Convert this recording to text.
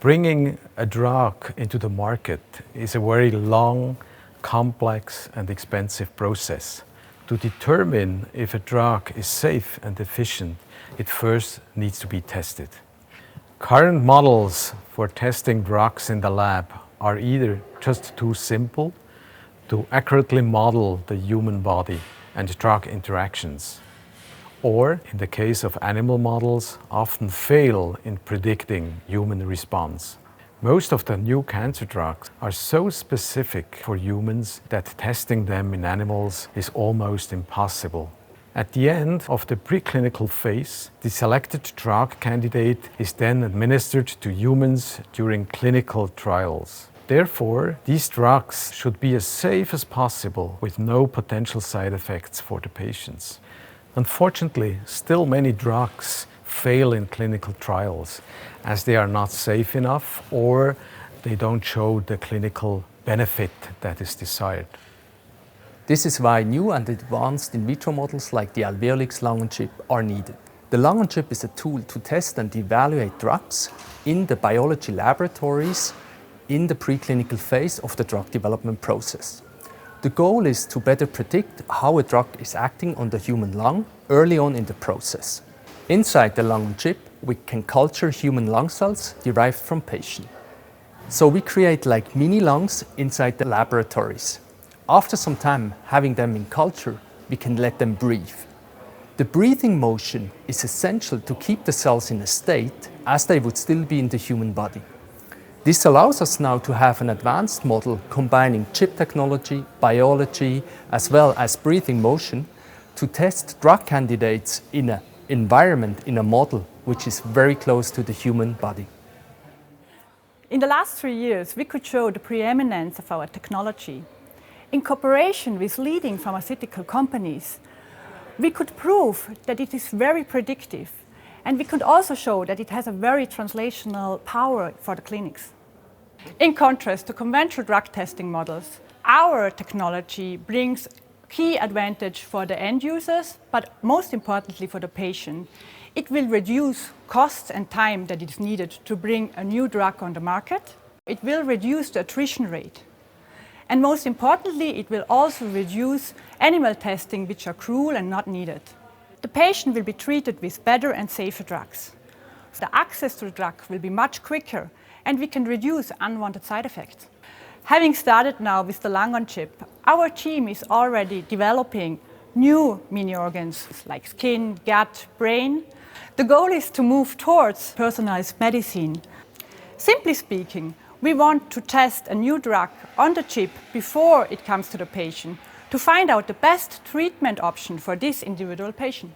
Bringing a drug into the market is a very long, complex and expensive process. To determine if a drug is safe and efficient, it first needs to be tested. Current models for testing drugs in the lab are either just too simple to accurately model the human body and drug interactions, or, in the case of animal models, often fail in predicting human response. Most of the new cancer drugs are so specific for humans that testing them in animals is almost impossible. At the end of the preclinical phase, the selected drug candidate is then administered to humans during clinical trials. Therefore, these drugs should be as safe as possible with no potential side effects for the patients. Unfortunately, still many drugs fail in clinical trials as they are not safe enough or they don't show the clinical benefit that is desired. This is why new and advanced in vitro models like the AlveoliX lung-on-chip are needed. The lung-on-chip is a tool to test and evaluate drugs in the biology laboratories in the preclinical phase of the drug development process. The goal is to better predict how a drug is acting on the human lung early on in the process. Inside the lung-on-chip, we can culture human lung cells derived from patients. So we create like mini lungs inside the laboratories. After some time having them in culture, we can let them breathe. The breathing motion is essential to keep the cells in a state as they would still be in the human body. This allows us now to have an advanced model combining chip technology, biology, as well as breathing motion to test drug candidates in an environment, in a model which is very close to the human body. In the last 3 years, we could show the preeminence of our technology. In cooperation with leading pharmaceutical companies, we could prove that it is very predictive, and we could also show that it has a very translational power for the clinics. In contrast to conventional drug testing models, our technology brings key advantage for the end users, but most importantly for the patient. It will reduce costs and time that is needed to bring a new drug on the market. It will reduce the attrition rate. And most importantly, it will also reduce animal testing, which are cruel and not needed. The patient will be treated with better and safer drugs. The access to the drug will be much quicker, and we can reduce unwanted side effects. Having started now with the lung-on-chip, our team is already developing new mini-organs like skin, gut, brain. The goal is to move towards personalized medicine. Simply speaking, we want to test a new drug on the chip before it comes to the patient to find out the best treatment option for this individual patient.